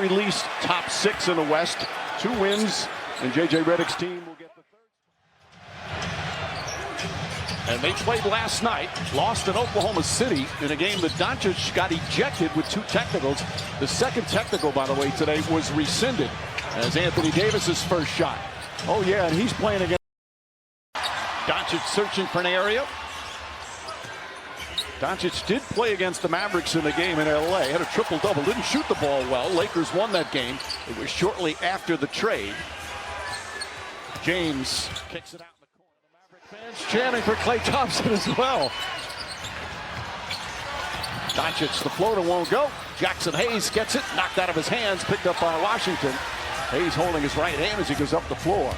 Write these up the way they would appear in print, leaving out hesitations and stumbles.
very least top 6 in the West. 2 wins, and J.J. Redick's team will get the third. And they played last night, lost in Oklahoma City in a game that Doncic got ejected with 2 technicals. The second technical, by the way, today was rescinded as Anthony Davis's first shot. Oh yeah, and he's playing against Doncic, searching for an area. Doncic did play against the Mavericks in the game in LA, had a triple-double, didn't shoot the ball well. Lakers won that game. It was shortly after the trade. James kicks it out in the corner. The Maverick fans chanting for Klay Thompson as well. Doncic, the floater won't go. Jackson Hayes gets it, knocked out of his hands, picked up by Washington. Hayes holding his right hand as he goes up the floor.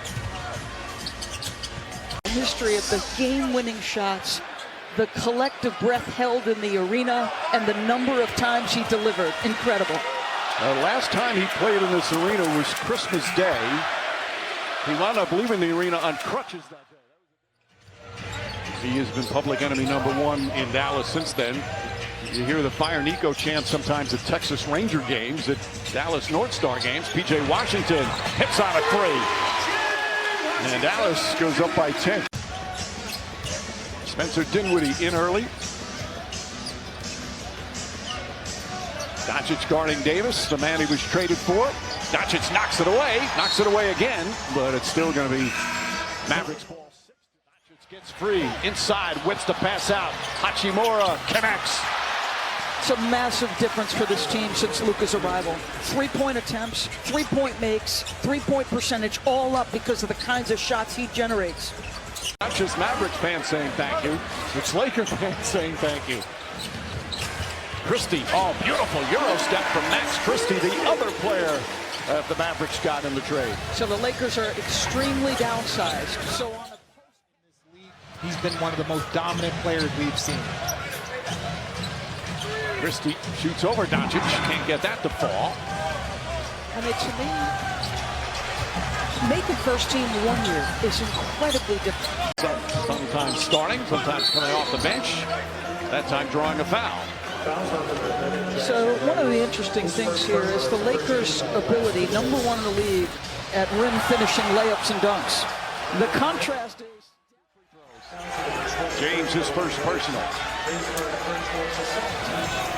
History of the game-winning shots, the collective breath held in the arena, and the number of times he delivered. Incredible. Last time he played in this arena was Christmas Day. He wound up leaving the arena on crutches that day. He has been public enemy #1 in Dallas since then. You hear the Fire Nico chant sometimes at Texas Ranger games, at Dallas North Star games. P.J. Washington hits on a 3. And Dallas goes up by 10. Spencer Dinwiddie in early. Doncic guarding Davis, the man he was traded for. Doncic knocks it away again, but it's still going to be Mavericks ball 6. Doncic gets free, inside, whips the pass out. Hachimura connects. It's a massive difference for this team since Luka's arrival. 3-point attempts, 3-point makes, 3-point percentage, all up because of the kinds of shots he generates. Not just Mavericks fans saying thank you, it's Lakers fans saying thank you. Christie, oh, beautiful Euro step from Max Christie, the other player the Mavericks got in the trade. So the Lakers are extremely downsized. So on a in this league, he's been one of the most dominant players we've seen. Christie shoots over Doncic, can't get that to fall. I mean, to me, making first team 1 year is incredibly difficult. Sometimes starting, sometimes coming off the bench, that time drawing a foul. So one of the interesting things here is the Lakers' ability, #1 in the league, at rim finishing layups and dunks. The contrast is James, his first personal.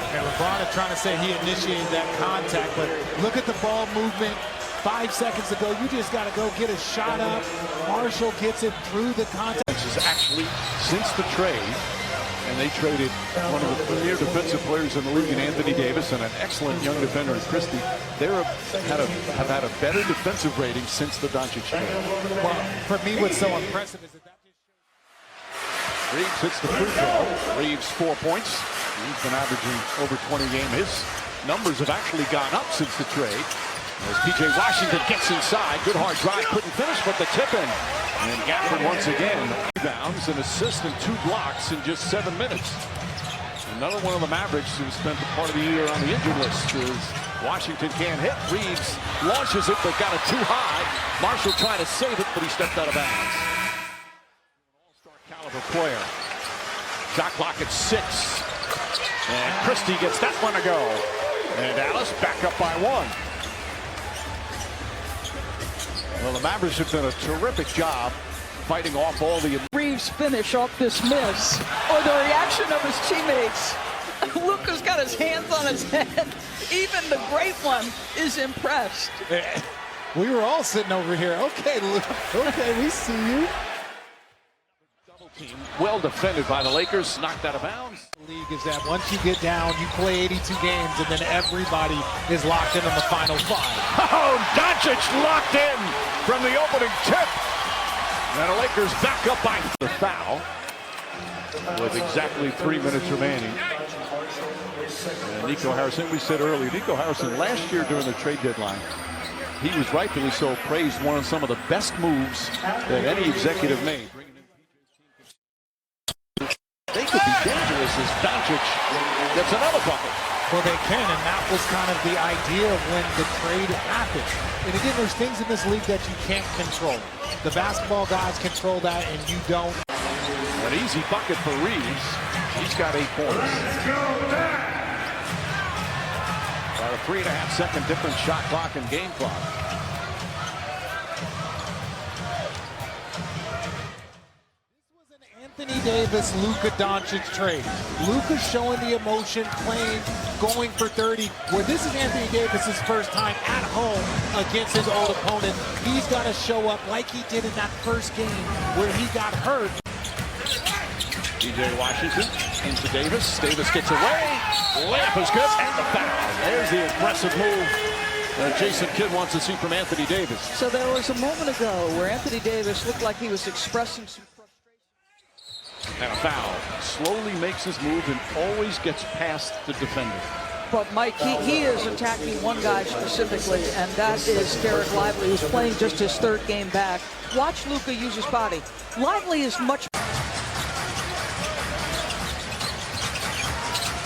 And LeBron is trying to say he initiated that contact, but look at the ball movement. 5 seconds ago, you just got to go get a shot up. Marshall gets it through the contact. This is actually since the trade, and they traded one of the premier defensive players in the league in Anthony Davis and an excellent young defender in Christie. They have had a better defensive rating since the Doncic trade. Well, for me, what's so impressive is that Reeves hits the free throw. Reeves 4 points. He's been averaging over 20 a game. His numbers have actually gone up since the trade. As P.J. Washington gets inside, good hard drive, couldn't finish, but the tip in. And Gafford once again rebounds, an assist and 2 blocks in just 7 minutes. Another one of the Mavericks who spent the part of the year on the injured list is Washington can't hit. Reeves launches it, but got it too high. Marshall trying to save it, but he stepped out of bounds. All-star caliber player. Shot clock at 6. And Christie gets that one to go. And Dallas back up by 1. Well, the Mavericks have done a terrific job fighting off all the... Reeves finish off this miss, or the reaction of his teammates. Luka's got his hands on his head. Even the great one is impressed. we were all sitting over here. Okay, Luke. Okay, we see you. Double team, well defended by the Lakers, knocked out of bounds. The league is that once you get down, you play 82 games, and then everybody is locked in on the final 5. Oh, Doncic locked in from the opening tip. And the Lakers back up by the foul with exactly 3 minutes remaining. And Nico Harrison, we said earlier, Nico Harrison last year during the trade deadline, he was rightfully so praised one of some of the best moves that any executive made. They could be dangerous as Doncic gets another bucket. Well, they can, and that was kind of the idea of when the trade happened. And again, there's things in this league that you can't control. The basketball guys control that, and you don't. An easy bucket for Reeves. He's got 8 points. About a 3.5-second difference shot clock and game clock. Anthony Davis, Luka Doncic trade. Luka showing the emotion, playing, going for 30. Where this is Anthony Davis's first time at home against his old opponent. He's got to show up like he did in that first game where he got hurt. PJ Washington into Davis. Davis gets away. Layup is good, and the foul. There's the aggressive move that Jason Kidd wants to see from Anthony Davis. So there was a moment ago where Anthony Davis looked like he was expressing some frustration. And a foul. Slowly makes his move and always gets past the defender. But Mike, he is attacking one guy specifically, and that is Derek Lively, who's playing just his third game back. Watch Luka use his body. Lively is much...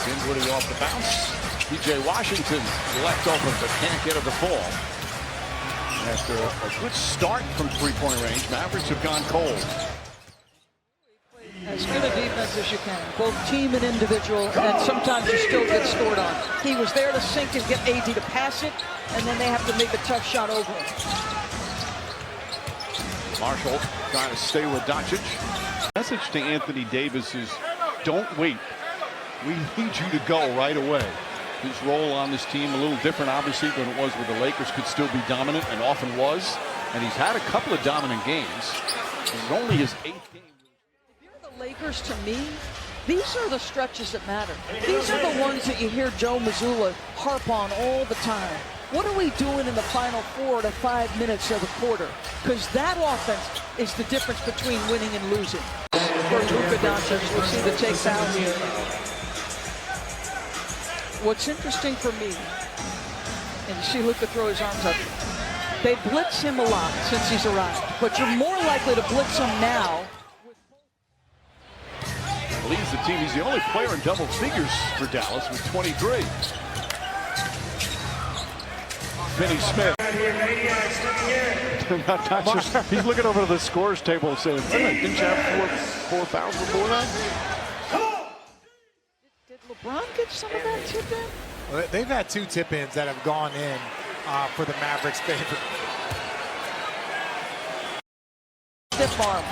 Dinwiddie off the bounce. PJ Washington left open but can't get it to fall. After a good start from three-point range, Mavericks have gone cold. As good a defense as you can, both team and individual, and sometimes you still get scored on. He was there to sink and get AD to pass it, and then they have to make a tough shot over him. Marshall trying to stay with Doncic. Message to Anthony Davis is, don't wait. We need you to go right away. His role on this team a little different, obviously, than it was with the Lakers. Could still be dominant, and often was. And he's had a couple of dominant games. This is only his 8th game. If you're the Lakers, to me, these are the stretches that matter. These are the ones that you hear Joe Mazzulla harp on all the time. What are we doing in the final 4 to 5 minutes of the quarter? Because that offense is the difference between winning and losing. For Luka Doncic, we'll see the take down here. What's interesting for me, and you see Luka throw his arms up, they blitz him a lot since he's arrived, but you're more likely to blitz him now. Leads the team. He's the only player in double figures for Dallas with 23. Finney Smith. He's looking over to the scores table and saying, didn't you have 4,000 before that? Did LeBron get some of that tip in? Well, they've had 2 tip-ins that have gone in for the Mavericks' favor. Stiff arm.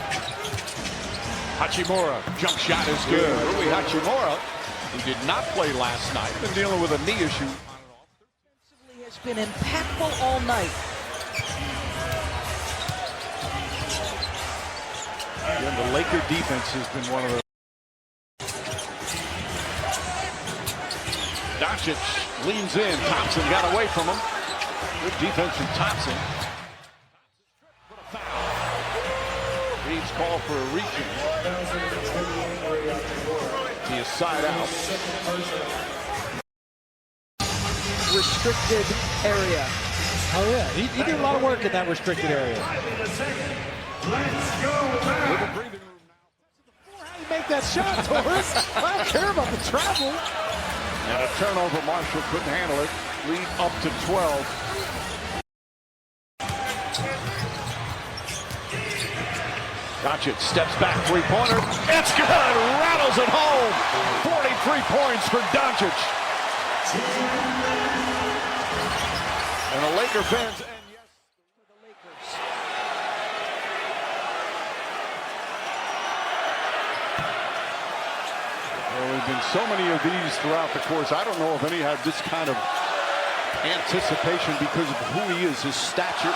Hachimura, jump shot is good. Rui Hachimura, who did not play last night, been dealing with a knee issue. Defensively has been impactful all night. And the Laker defense has been one of the... Doncic leans in. Thompson got away from him. Good defense from Thompson. Reeves called for a reach. He is side out. Restricted area. Oh, yeah. He did a lot of work in that restricted area. With a breathing room now. How do you make that shot, Torres? I don't care about the travel. And a turnover. Marshall couldn't handle it. Lead up to 12. Doncic steps back, three-pointer. It's good. Rattles it home. 43 points for Doncic. And the Laker fans, and yes, For the Lakers. Well, there have been so many of these throughout the course. I don't know if any had this kind of anticipation because of who he is, his stature.